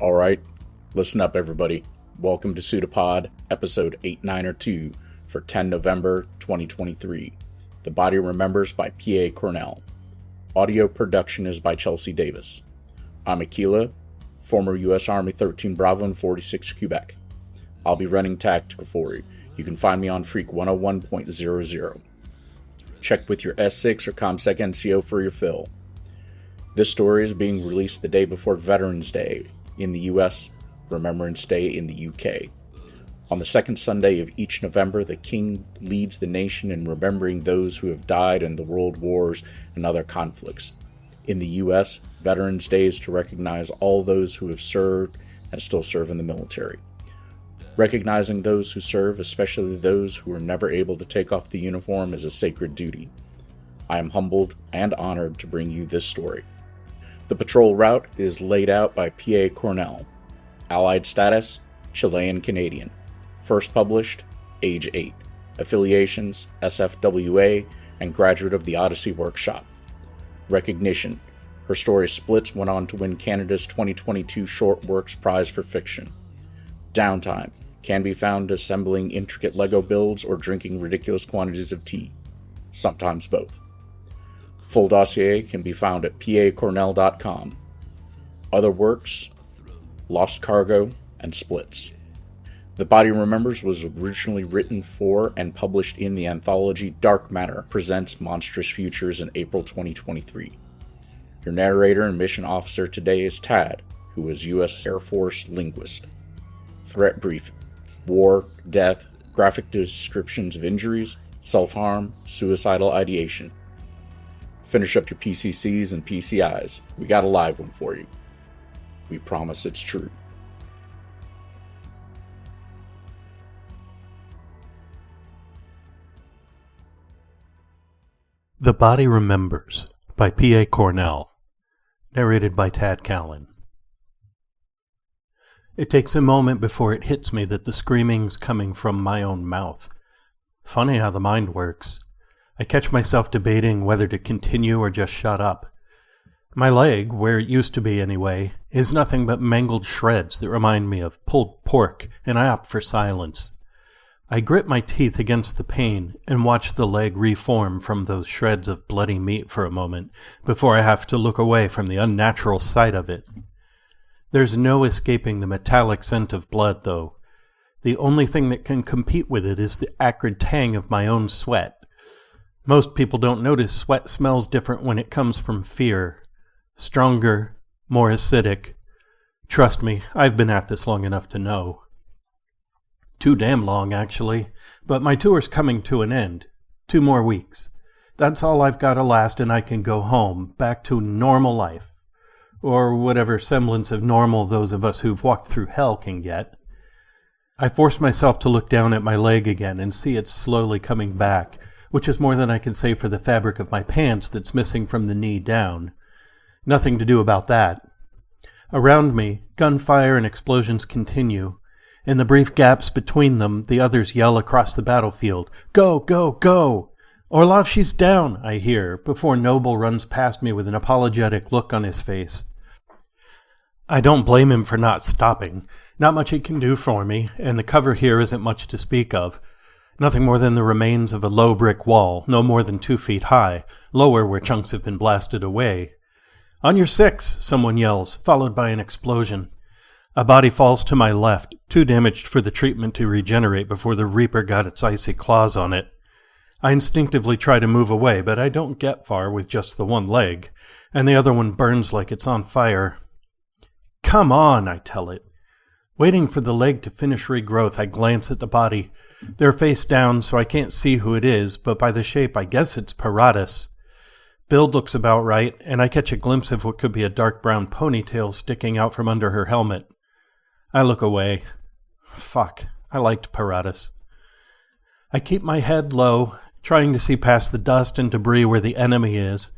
All right, listen up, everybody. Welcome to PseudoPod, episode 892 for 10 November 2023. The Body Remembers by P.A. Cornell. Audio production is by Chelsea Davis. I'm Aquila, former U.S. Army 13 Bravo and 46 Quebec. I'll be running Tactical for you. You can find me on Freak 101.00. Check with your S6 or ComSec NCO for your fill. This story is being released the day before Veterans Day in the US, Remembrance Day in the UK. On the second Sunday of each November, the King leads the nation in remembering those who have died in the world wars and other conflicts. In the US, Veterans Day is to recognize all those who have served and still serve in the military. Recognizing those who serve, especially those who were never able to take off the uniform, is a sacred duty. I am humbled and honored to bring you this story. The patrol route is laid out by P.A. Cornell. Allied status, Chilean-Canadian. First published, age 8. Affiliations, SFWA, and graduate of the Odyssey Workshop. Recognition. Her story Splits went on to win Canada's 2022 Short Works Prize for Fiction. Downtime. Can be found assembling intricate Lego builds or drinking ridiculous quantities of tea. Sometimes both. Full dossier can be found at pacornell.com. Other works, Lost Cargo, and Splits. The Body Remembers was originally written for and published in the anthology Dark Matter Presents Monstrous Futures in April 2023. Your narrator and mission officer today is Tad, who is U.S. Air Force linguist. Threat brief: war, death, graphic descriptions of injuries, self-harm, suicidal ideation. Finish up your PCCs and PCIs. We got a live one for you. We promise it's true. The Body Remembers by P.A. Cornell. Narrated by Tad Callan. It takes a moment before it hits me that the screaming's coming from my own mouth. Funny how the mind works. I catch myself debating whether to continue or just shut up. My leg, where it used to be anyway, is nothing but mangled shreds that remind me of pulled pork, and I opt for silence. I grit my teeth against the pain and watch the leg reform from those shreds of bloody meat for a moment before I have to look away from the unnatural sight of it. There's no escaping the metallic scent of blood, though. The only thing that can compete with it is the acrid tang of my own sweat. Most people don't notice sweat smells different when it comes from fear. Stronger, more acidic. Trust me, I've been at this long enough to know. Too damn long, actually, but my tour's coming to an end. 2 more weeks. That's all I've got to last, and I can go home, back to normal life. Or whatever semblance of normal those of us who've walked through hell can get. I force myself to look down at my leg again and see it slowly coming back, which is more than I can say for the fabric of my pants that's missing from the knee down. Nothing to do about that. Around me, gunfire and explosions continue. In the brief gaps between them, the others yell across the battlefield, "Go, go, go!" "Orlov, she's down," I hear, before Noble runs past me with an apologetic look on his face. I don't blame him for not stopping. Not much he can do for me, and the cover here isn't much to speak of. Nothing more than the remains of a low brick wall, no more than 2 feet high, lower where chunks have been blasted away. "On your 6, someone yells, followed by an explosion. A body falls to my left, too damaged for the treatment to regenerate before the Reaper got its icy claws on it. I instinctively try to move away, but I don't get far with just the one leg, and the other one burns like it's on fire. "Come on," I tell it. Waiting for the leg to finish regrowth, I glance at the body. They're face down, so I can't see who it is, but by the shape I guess it's Paratus. Build looks about right, and I catch a glimpse of what could be a dark brown ponytail sticking out from under her helmet. I look away. Fuck, I liked Paratus. I keep my head low, trying to see past the dust and debris where the enemy is.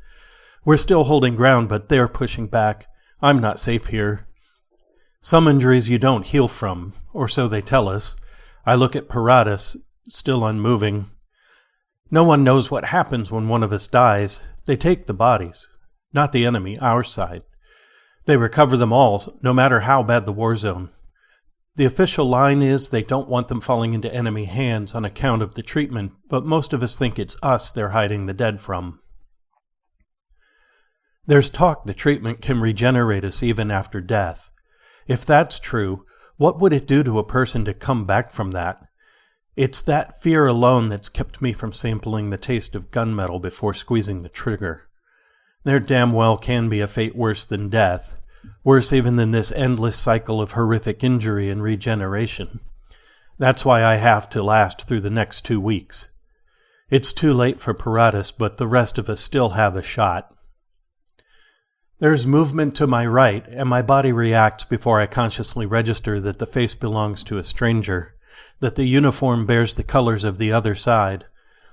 We're still holding ground, but they're pushing back. I'm not safe here. Some injuries you don't heal from, or so they tell us. I look at Paratus, still unmoving. No one knows what happens when one of us dies. They take the bodies. Not the enemy, our side. They recover them all, no matter how bad the war zone. The official line is they don't want them falling into enemy hands on account of the treatment, but most of us think it's us they're hiding the dead from. There's talk the treatment can regenerate us even after death. If that's true, what would it do to a person to come back from that? It's that fear alone that's kept me from sampling the taste of gunmetal before squeezing the trigger. There damn well can be a fate worse than death, worse even than this endless cycle of horrific injury and regeneration. That's why I have to last through the next 2 weeks. It's too late for Paratus, but the rest of us still have a shot. There's movement to my right, and my body reacts before I consciously register that the face belongs to a stranger, that the uniform bears the colors of the other side.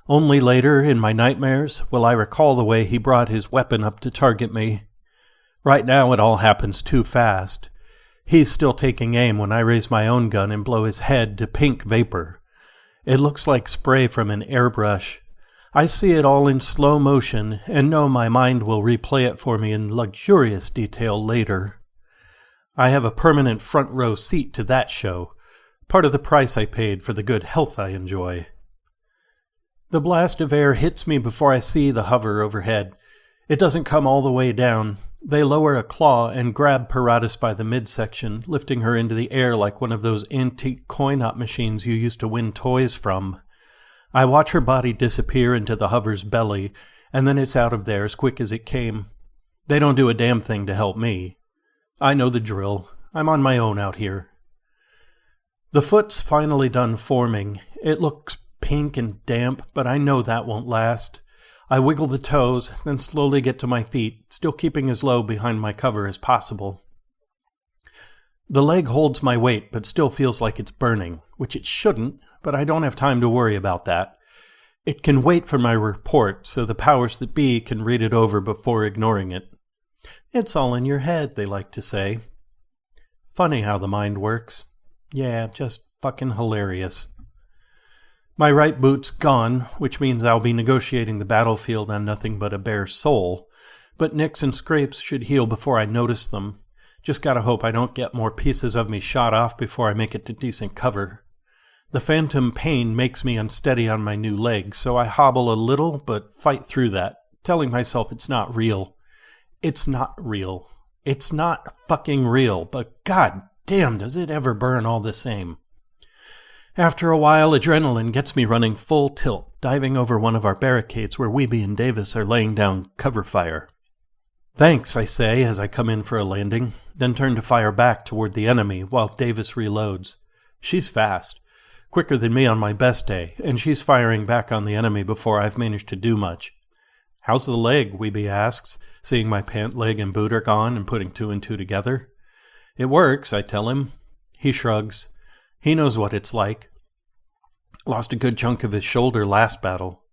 Only later, in my nightmares, will I recall the way he brought his weapon up to target me. Right now it all happens too fast. He's still taking aim when I raise my own gun and blow his head to pink vapor. It looks like spray from an airbrush. I see it all in slow motion and know my mind will replay it for me in luxurious detail later. I have a permanent front row seat to that show, part of the price I paid for the good health I enjoy. The blast of air hits me before I see the hover overhead. It doesn't come all the way down. They lower a claw and grab Paratus by the midsection, lifting her into the air like one of those antique coin-op machines you used to win toys from. I watch her body disappear into the hover's belly, and then it's out of there as quick as it came. They don't do a damn thing to help me. I know the drill. I'm on my own out here. The foot's finally done forming. It looks pink and damp, but I know that won't last. I wiggle the toes, then slowly get to my feet, still keeping as low behind my cover as possible. The leg holds my weight, but still feels like it's burning, which it shouldn't, but I don't have time to worry about that. It can wait for my report, so the powers that be can read it over before ignoring it. It's all in your head, they like to say. Funny how the mind works. Yeah, just fucking hilarious. My right boot's gone, which means I'll be negotiating the battlefield on nothing but a bare sole, but nicks and scrapes should heal before I notice them. Just gotta hope I don't get more pieces of me shot off before I make it to decent cover. The phantom pain makes me unsteady on my new leg, so I hobble a little but fight through that, telling myself it's not real. It's not real. It's not fucking real, but god damn does it ever burn all the same. After a while, adrenaline gets me running full tilt, diving over one of our barricades where Weeby and Davis are laying down cover fire. Thanks, I say as I come in for a landing, then turn to fire back toward the enemy while Davis reloads. She's fast, quicker than me on my best day, and she's firing back on the enemy before I've managed to do much. How's the leg? Weeby asks, seeing my pant leg and boot are gone and putting 2 and 2 together. It works, I tell him. He shrugs. He knows what it's like. Lost a good chunk of his shoulder last battle.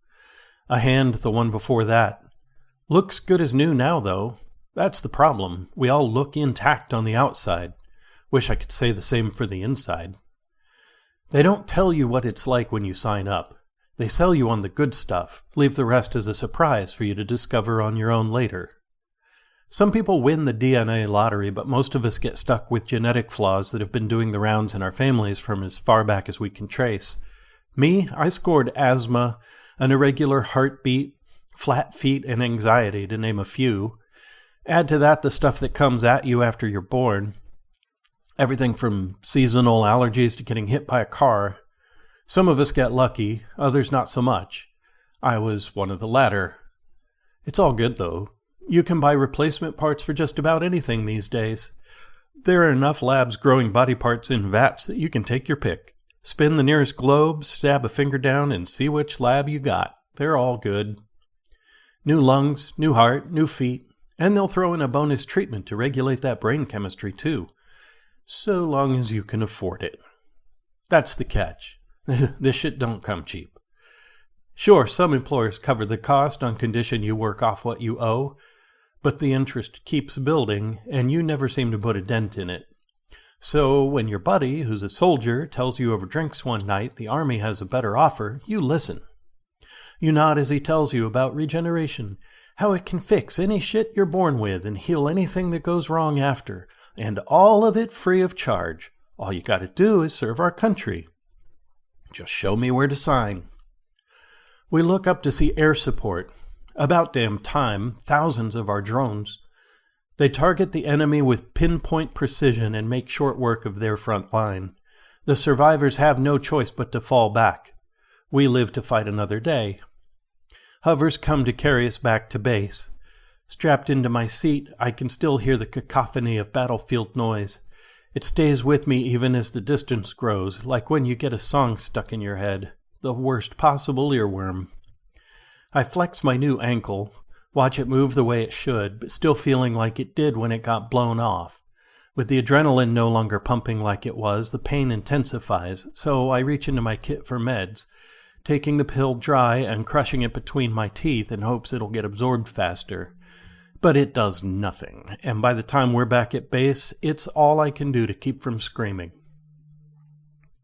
A hand the one before that. Looks good as new now, though. That's the problem. We all look intact on the outside. Wish I could say the same for the inside. They don't tell you what it's like when you sign up. They sell you on the good stuff, leave the rest as a surprise for you to discover on your own later. Some people win the DNA lottery, but most of us get stuck with genetic flaws that have been doing the rounds in our families from as far back as we can trace. Me, I scored asthma, an irregular heartbeat, flat feet, and anxiety, to name a few. Add to that the stuff that comes at you after you're born. Everything from seasonal allergies to getting hit by a car. Some of us get lucky, others not so much. I was one of the latter. It's all good, though. You can buy replacement parts for just about anything these days. There are enough labs growing body parts in vats that you can take your pick. Spin the nearest globe, stab a finger down, and see which lab you got. They're all good. New lungs, new heart, new feet, and they'll throw in a bonus treatment to regulate that brain chemistry too. So long as you can afford it. That's the catch. This shit don't come cheap. Sure, some employers cover the cost on condition you work off what you owe, but the interest keeps building, and you never seem to put a dent in it. So when your buddy, who's a soldier, tells you over drinks one night the army has a better offer, you listen. You nod as he tells you about regeneration, how it can fix any shit you're born with and heal anything that goes wrong after, and all of it free of charge. All you gotta do is serve our country. Just show me where to sign. We look up to see air support. About damn time, thousands of our drones. They target the enemy with pinpoint precision and make short work of their front line. The survivors have no choice but to fall back. We live to fight another day. Hovers come to carry us back to base. Strapped into my seat, I can still hear the cacophony of battlefield noise. It stays with me even as the distance grows, like when you get a song stuck in your head, the worst possible earworm. I flex my new ankle, watch it move the way it should, but still feeling like it did when it got blown off. With the adrenaline no longer pumping like it was, the pain intensifies, so I reach into my kit for meds, taking the pill dry and crushing it between my teeth in hopes it'll get absorbed faster. But it does nothing, and by the time we're back at base, it's all I can do to keep from screaming.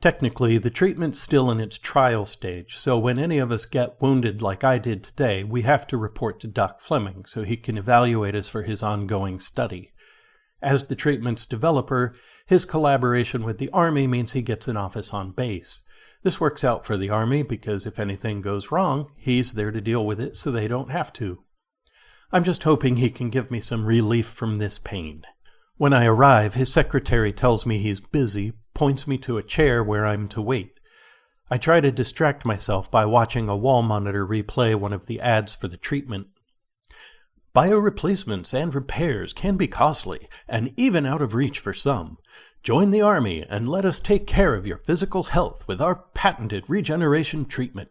Technically, the treatment's still in its trial stage, so when any of us get wounded like I did today, we have to report to Doc Fleming so he can evaluate us for his ongoing study. As the treatment's developer, his collaboration with the Army means he gets an office on base. This works out for the Army because if anything goes wrong, he's there to deal with it so they don't have to. I'm just hoping he can give me some relief from this pain. When I arrive, his secretary tells me he's busy, points me to a chair where I'm to wait. I try to distract myself by watching a wall monitor replay one of the ads for the treatment. Bioreplacements and repairs can be costly and even out of reach for some. Join the Army and let us take care of your physical health with our patented regeneration treatment.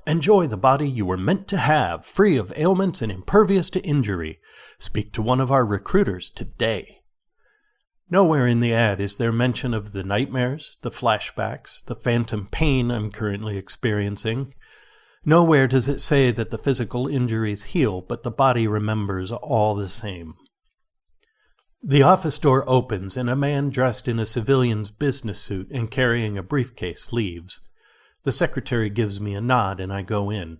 Enjoy the body you were meant to have, free of ailments and impervious to injury. Speak to one of our recruiters today. Nowhere in the ad is there mention of the nightmares, the flashbacks, the phantom pain I'm currently experiencing. Nowhere does it say that the physical injuries heal, but the body remembers all the same. The office door opens and a man dressed in a civilian's business suit and carrying a briefcase leaves. The secretary gives me a nod and I go in.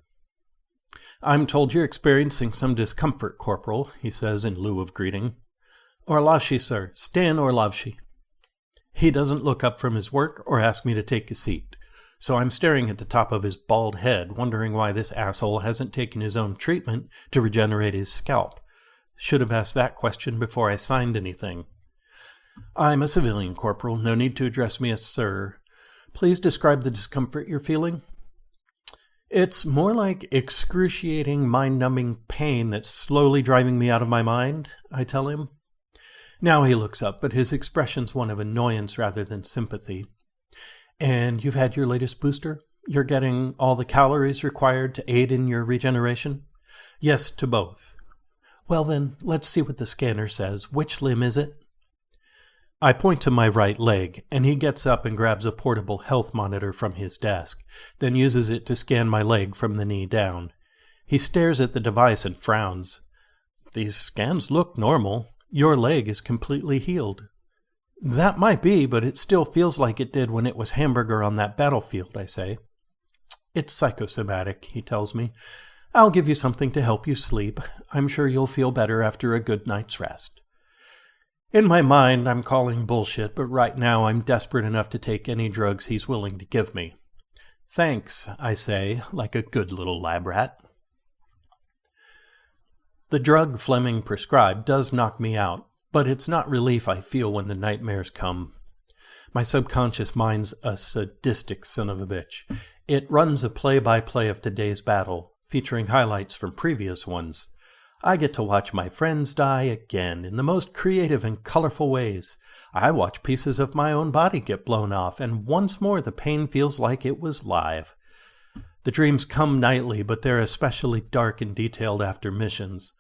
"I'm told you're experiencing some discomfort, Corporal," he says in lieu of greeting. "Orlovsky, sir. Stan Orlovsky." He doesn't look up from his work or ask me to take a seat, so I'm staring at the top of his bald head, wondering why this asshole hasn't taken his own treatment to regenerate his scalp. Should have asked that question before I signed anything. "I'm a civilian, Corporal. No need to address me as sir. Please describe the discomfort you're feeling." "It's more like excruciating, mind-numbing pain that's slowly driving me out of my mind," I tell him. Now he looks up, but his expression's one of annoyance rather than sympathy. "And you've had your latest booster? You're getting all the calories required to aid in your regeneration?" "Yes, to both." "Well then, let's see what the scanner says. Which limb is it?" I point to my right leg, and he gets up and grabs a portable health monitor from his desk, then uses it to scan my leg from the knee down. He stares at the device and frowns. "These scans look normal. Your leg is completely healed." "That might be, but it still feels like it did when it was hamburger on that battlefield," I say. "It's psychosomatic," he tells me. "I'll give you something to help you sleep. I'm sure you'll feel better after a good night's rest." In my mind, I'm calling bullshit, but right now I'm desperate enough to take any drugs he's willing to give me. "Thanks," I say, like a good little lab rat. The drug Fleming prescribed does knock me out, but it's not relief I feel when the nightmares come. My subconscious mind's a sadistic son of a bitch. It runs a play-by-play of today's battle, featuring highlights from previous ones. I get to watch my friends die again in the most creative and colorful ways. I watch pieces of my own body get blown off, and once more the pain feels like it was live. The dreams come nightly, but they're especially dark and detailed after missions.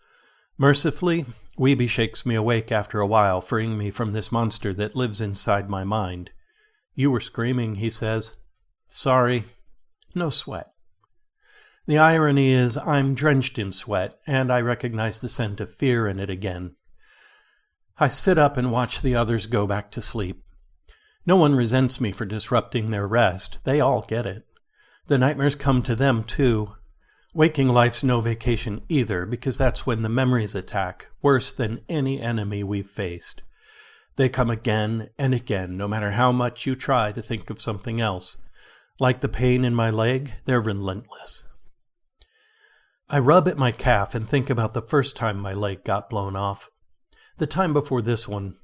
Mercifully, Weeby shakes me awake after a while, freeing me from this monster that lives inside my mind. "You were screaming," he says. "Sorry. No sweat." The irony is I'm drenched in sweat, and I recognize the scent of fear in it again. I sit up and watch the others go back to sleep. No one resents me for disrupting their rest. They all get it. The nightmares come to them, too. Waking life's no vacation either, because that's when the memories attack, worse than any enemy we've faced. They come again and again, no matter how much you try to think of something else. Like the pain in my leg, they're relentless. I rub at my calf and think about the first time my leg got blown off. The time before this one.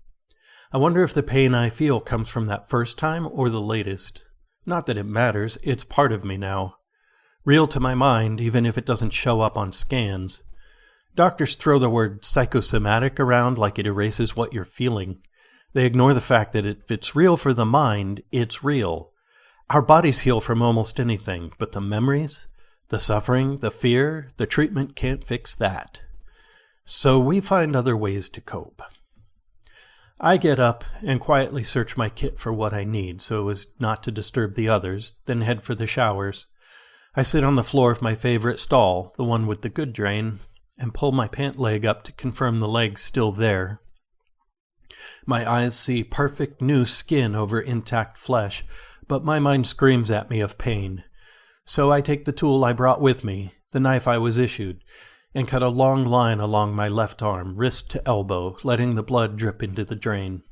I wonder if the pain I feel comes from that first time or the latest. Not that it matters, it's part of me now. Real to my mind, even if it doesn't show up on scans. Doctors throw the word psychosomatic around like it erases what you're feeling. They ignore the fact that if it's real for the mind, it's real. Our bodies heal from almost anything, but the memories, the suffering, the fear, the treatment can't fix that. So we find other ways to cope. I get up and quietly search my kit for what I need so as not to disturb the others, then head for the showers. I sit on the floor of my favorite stall, the one with the good drain, and pull my pant leg up to confirm the leg's still there. My eyes see perfect new skin over intact flesh, but my mind screams at me of pain. So I take the tool I brought with me, the knife I was issued, and cut a long line along my left arm, wrist to elbow, letting the blood drip into the drain.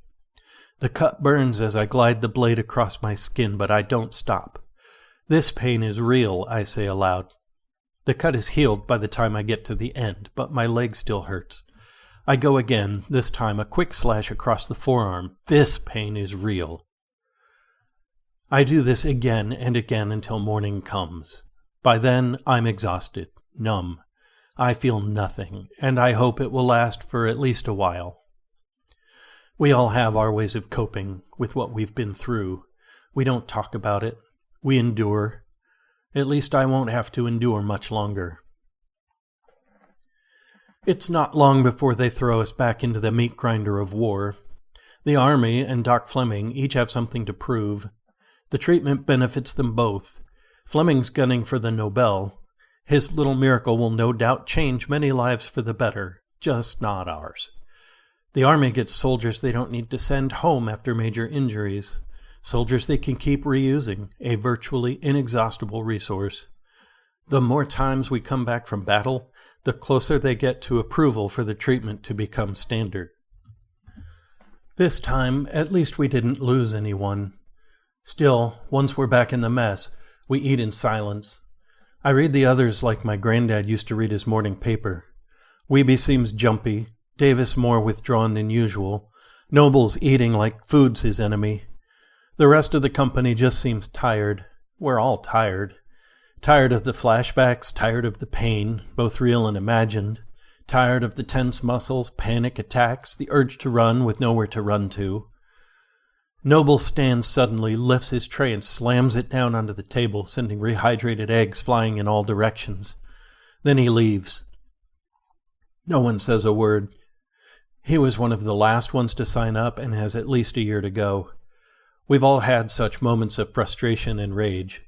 The cut burns as I glide the blade across my skin, but I don't stop. This pain is real, I say aloud. The cut is healed by the time I get to the end, but my leg still hurts. I go again, this time a quick slash across the forearm. This pain is real. I do this again and again until morning comes. By then, I'm exhausted, numb. I feel nothing, and I hope it will last for at least a while. We all have our ways of coping with what we've been through. We don't talk about it. We endure. At least I won't have to endure much longer. It's not long before they throw us back into the meat grinder of war. The Army and Doc Fleming each have something to prove. The treatment benefits them both. Fleming's gunning for the Nobel. His little miracle will no doubt change many lives for the better, just not ours. The Army gets soldiers they don't need to send home after major injuries. Soldiers they can keep reusing, a virtually inexhaustible resource. The more times we come back from battle, the closer they get to approval for the treatment to become standard. This time, at least we didn't lose anyone. Still, once we're back in the mess, we eat in silence. I read the others like my granddad used to read his morning paper. Weeby seems jumpy, Davis more withdrawn than usual, Noble's eating like food's his enemy. The rest of the company just seems tired. We're all tired. Tired of the flashbacks, tired of the pain, both real and imagined. Tired of the tense muscles, panic attacks, the urge to run with nowhere to run to. Noble stands suddenly, lifts his tray and slams it down onto the table, sending rehydrated eggs flying in all directions. Then he leaves. No one says a word. He was one of the last ones to sign up and has at least a year to go. We've all had such moments of frustration and rage.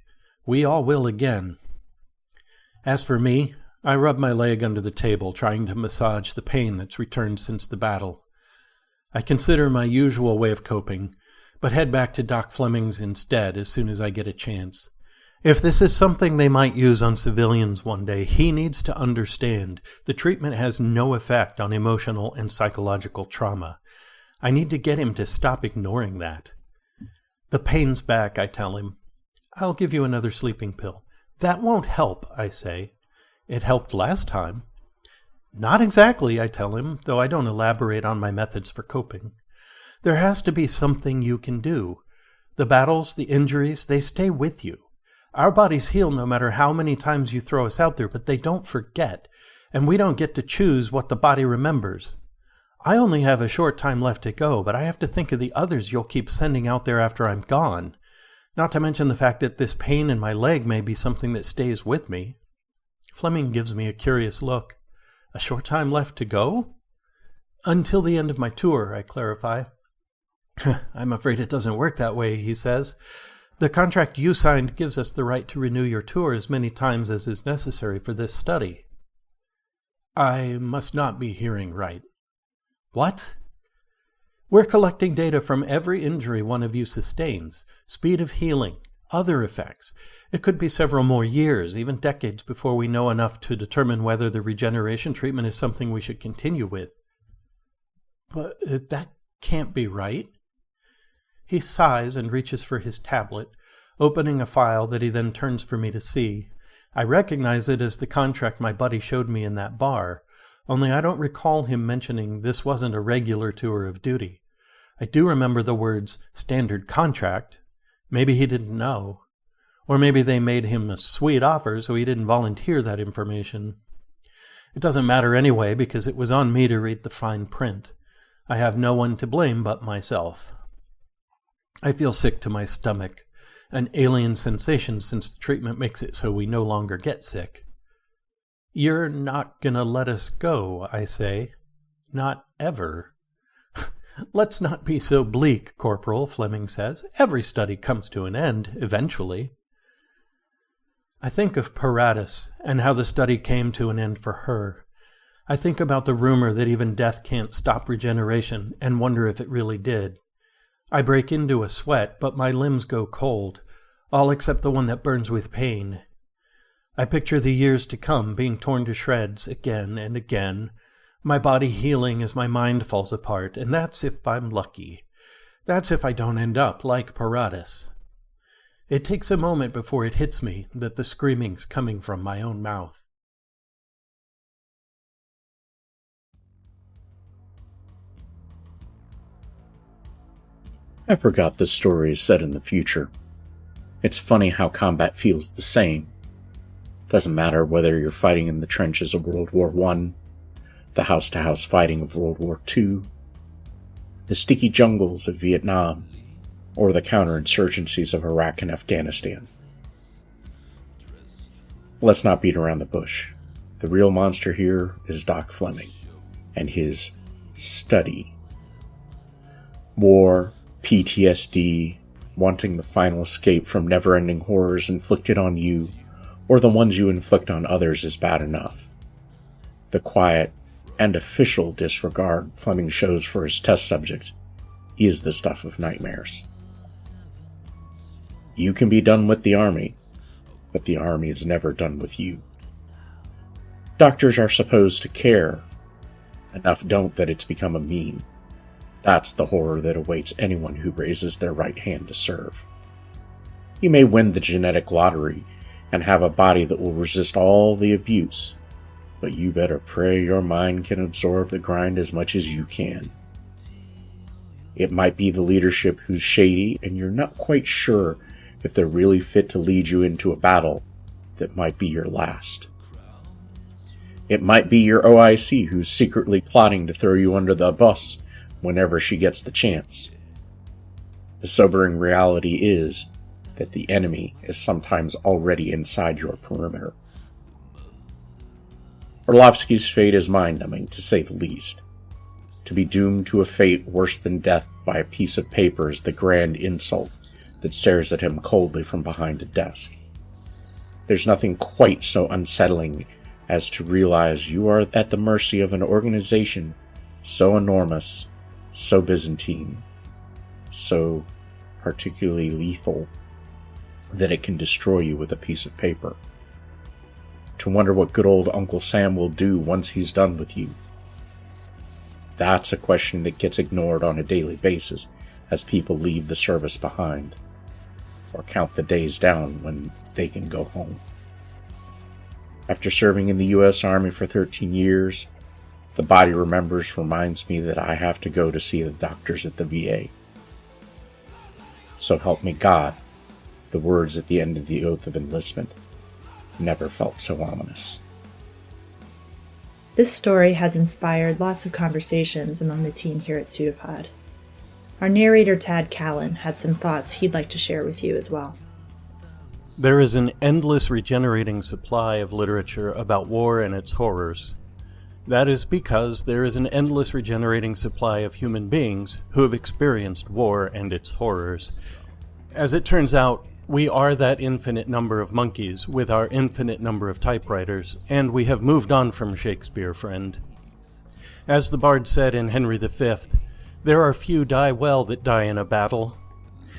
We all will again. As for me, I rub my leg under the table, trying to massage the pain that's returned since the battle. I consider my usual way of coping, but head back to Doc Fleming's instead as soon as I get a chance. If this is something they might use on civilians one day, he needs to understand the treatment has no effect on emotional and psychological trauma. I need to get him to stop ignoring that. The pain's back, I tell him. I'll give you another sleeping pill. That won't help, I say. It helped last time. Not exactly, I tell him, though I don't elaborate on my methods for coping. There has to be something you can do. The battles, the injuries, they stay with you. Our bodies heal no matter how many times you throw us out there, but they don't forget, and we don't get to choose what the body remembers. I only have a short time left to go, but I have to think of the others you'll keep sending out there after I'm gone. Not to mention the fact that this pain in my leg may be something that stays with me. Fleming gives me a curious look. A short time left to go? Until the end of my tour, I clarify. I'm afraid it doesn't work that way, he says. The contract you signed gives us the right to renew your tour as many times as is necessary for this study. I must not be hearing right. What? We're collecting data from every injury one of you sustains, speed of healing, other effects. It could be several more years, even decades, before we know enough to determine whether the regeneration treatment is something we should continue with. But that can't be right. He sighs and reaches for his tablet, opening a file that he then turns for me to see. I recognize it as the contract my buddy showed me in that bar, only I don't recall him mentioning this wasn't a regular tour of duty. I do remember the words standard contract. Maybe he didn't know. Or maybe they made him a sweet offer so he didn't volunteer that information. It doesn't matter anyway because it was on me to read the fine print. I have no one to blame but myself. I feel sick to my stomach, an alien sensation since the treatment makes it so we no longer get sick. You're not gonna let us go, I say. Not ever. Let's not be so bleak, Corporal, Fleming says. Every study comes to an end, eventually. I think of Paratus and how the study came to an end for her. I think about the rumor that even death can't stop regeneration and wonder if it really did. I break into a sweat, but my limbs go cold, all except the one that burns with pain. I picture the years to come being torn to shreds again and again, my body healing as my mind falls apart, and that's if I'm lucky. That's if I don't end up like Paratus. It takes a moment before it hits me that the screaming's coming from my own mouth. I forgot this story is set in the future. It's funny how combat feels the same. Doesn't matter whether you're fighting in the trenches of World War I, the house-to-house fighting of World War II, the sticky jungles of Vietnam, or the counterinsurgencies of Iraq and Afghanistan. Let's not beat around the bush. The real monster here is Doc Fleming and his study. War, PTSD, wanting the final escape from never-ending horrors inflicted on you, or the ones you inflict on others is bad enough. The quiet and official disregard Fleming shows for his test subjects is the stuff of nightmares. You can be done with the Army, but the Army is never done with you. Doctors are supposed to care. Enough don't that it's become a meme. That's the horror that awaits anyone who raises their right hand to serve. You may win the genetic lottery and have a body that will resist all the abuse, but you better pray your mind can absorb the grind as much as you can. It might be the leadership who's shady and you're not quite sure if they're really fit to lead you into a battle that might be your last. It might be your OIC who's secretly plotting to throw you under the bus whenever she gets the chance. The sobering reality is that the enemy is sometimes already inside your perimeter. Orlovsky's fate is mind-numbing, to say the least. To be doomed to a fate worse than death by a piece of paper is the grand insult that stares at him coldly from behind a desk. There's nothing quite so unsettling as to realize you are at the mercy of an organization so enormous, so Byzantine, so particularly lethal, that it can destroy you with a piece of paper. To wonder what good old Uncle Sam will do once he's done with you. That's a question that gets ignored on a daily basis as people leave the service behind, or count the days down when they can go home. After serving in the U.S. Army for 13 years, the body remembers reminds me that I have to go to see the doctors at the VA. So help me God, the words at the end of the oath of enlistment never felt so ominous. This story has inspired lots of conversations among the team here at PseudoPod. Our narrator Tad Callan had some thoughts he'd like to share with you as well. There is an endless regenerating supply of literature about war and its horrors. That is because there is an endless regenerating supply of human beings who have experienced war and its horrors. As it turns out, we are that infinite number of monkeys with our infinite number of typewriters, and we have moved on from Shakespeare, friend. As the bard said in Henry V, there are few die well that die in a battle.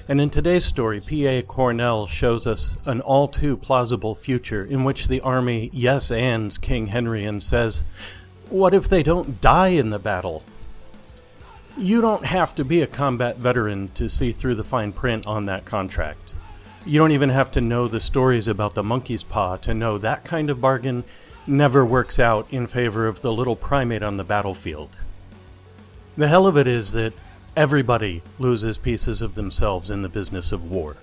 And in today's story, P.A. Cornell shows us an all too plausible future in which the army yes-ands King Henry and says, what if they don't die in the battle? You don't have to be a combat veteran to see through the fine print on that contract. You don't even have to know the stories about the monkey's paw to know that kind of bargain never works out in favor of the little primate on the battlefield. The hell of it is that everybody loses pieces of themselves in the business of war.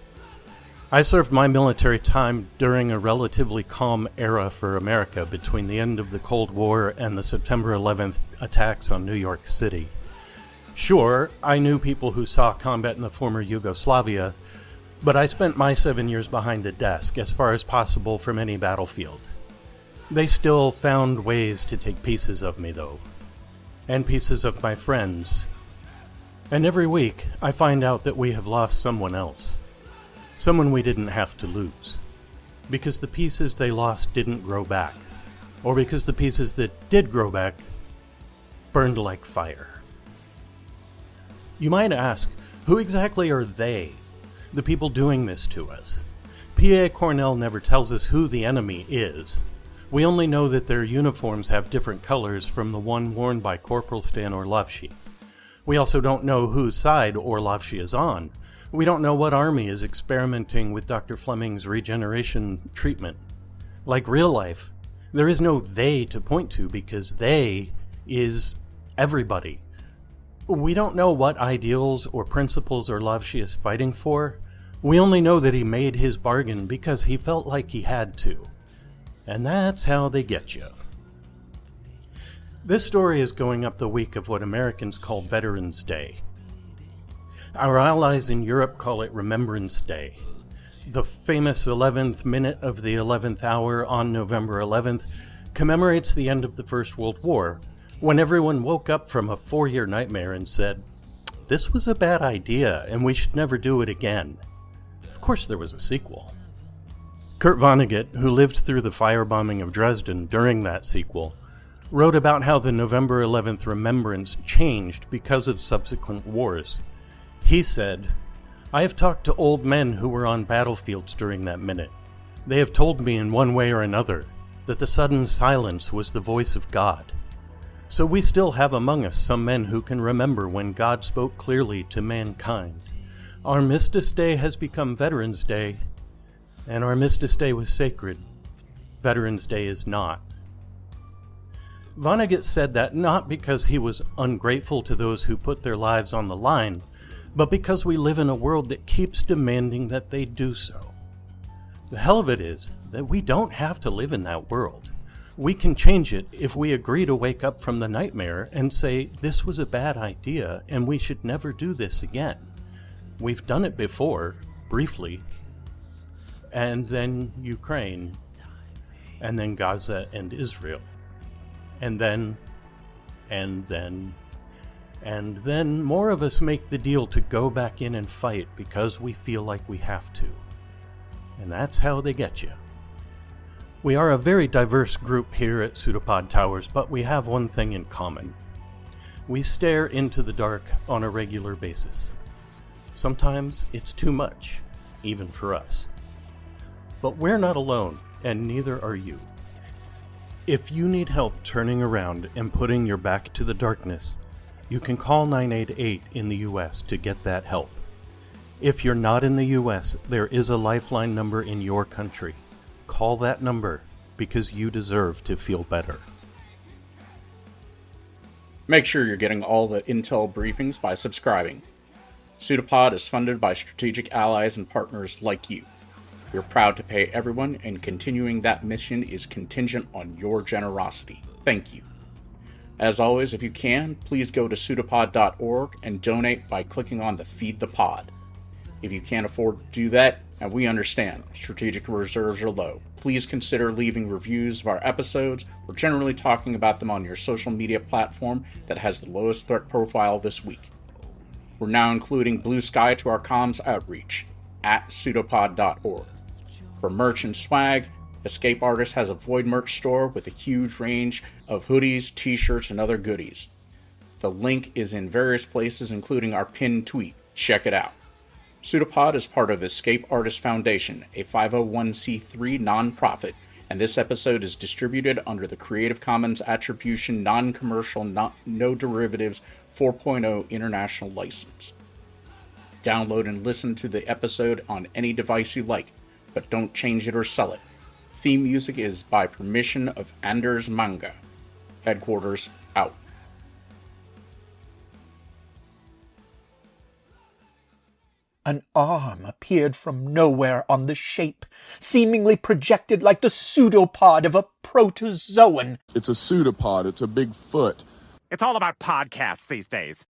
I served my military time during a relatively calm era for America between the end of the Cold War and the September 11th attacks on New York City. Sure, I knew people who saw combat in the former Yugoslavia, but I spent my 7 years behind the desk as far as possible from any battlefield. They still found ways to take pieces of me, though, and pieces of my friends. And every week, I find out that we have lost someone else. Someone we didn't have to lose. Because the pieces they lost didn't grow back. Or because the pieces that did grow back burned like fire. You might ask, who exactly are they? The people doing this to us? P.A. Cornell never tells us who the enemy is. We only know that their uniforms have different colors from the one worn by Corporal Stan Orlovsky. We also don't know whose side Orlovsky is on. We don't know what army is experimenting with Dr. Fleming's regeneration treatment. Like real life, there is no they to point to because they is everybody. We don't know what ideals or principles Orlovsky is fighting for. We only know that he made his bargain because he felt like he had to. And that's how they get you. This story is going up the week of what Americans call Veterans Day. Our allies in Europe call it Remembrance Day. The famous 11th minute of the 11th hour on November 11th commemorates the end of the First World War, when everyone woke up from a 4-year nightmare and said, this was a bad idea and we should never do it again. Of course there was a sequel. Kurt Vonnegut, who lived through the firebombing of Dresden during that sequel, wrote about how the November 11th remembrance changed because of subsequent wars. He said, I have talked to old men who were on battlefields during that minute. They have told me in one way or another that the sudden silence was the voice of God. So we still have among us some men who can remember when God spoke clearly to mankind. Armistice Day has become Veterans Day, and Armistice Day was sacred. Veterans Day is not. Vonnegut said that not because he was ungrateful to those who put their lives on the line, but because we live in a world that keeps demanding that they do so. The hell of it is that we don't have to live in that world. We can change it if we agree to wake up from the nightmare and say, this was a bad idea and we should never do this again. We've done it before, briefly, and then Ukraine, and then Gaza and Israel. And then more of us make the deal to go back in and fight because we feel like we have to. And that's how they get you. We are a very diverse group here at PseudoPod Towers, but we have one thing in common. We stare into the dark on a regular basis. Sometimes it's too much, even for us. But we're not alone, and neither are you. If you need help turning around and putting your back to the darkness, you can call 988 in the U.S. to get that help. If you're not in the U.S., there is a lifeline number in your country. Call that number because you deserve to feel better. Make sure you're getting all the intel briefings by subscribing. PseudoPod is funded by strategic allies and partners like you. We're proud to pay everyone, and continuing that mission is contingent on your generosity. Thank you. As always, if you can, please go to pseudopod.org and donate by clicking on the Feed the Pod. If you can't afford to do that, and we understand, strategic reserves are low, please consider leaving reviews of our episodes. We're generally talking about them on your social media platform that has the lowest threat profile this week. We're now including Blue Sky to our comms outreach, at pseudopod.org. For merch and swag, Escape Artist has a Void merch store with a huge range of hoodies, t-shirts, and other goodies. The link is in various places, including our pinned tweet. Check it out. PseudoPod is part of Escape Artist Foundation, a 501c3 nonprofit, and this episode is distributed under the Creative Commons Attribution Non-Commercial No Derivatives 4.0 International License. Download and listen to the episode on any device you like, but don't change it or sell it. Theme music is by permission of Anders Manga. Headquarters out. An arm appeared from nowhere on the shape, seemingly projected like the pseudopod of a protozoan. It's a pseudopod. It's a big foot. It's all about podcasts these days.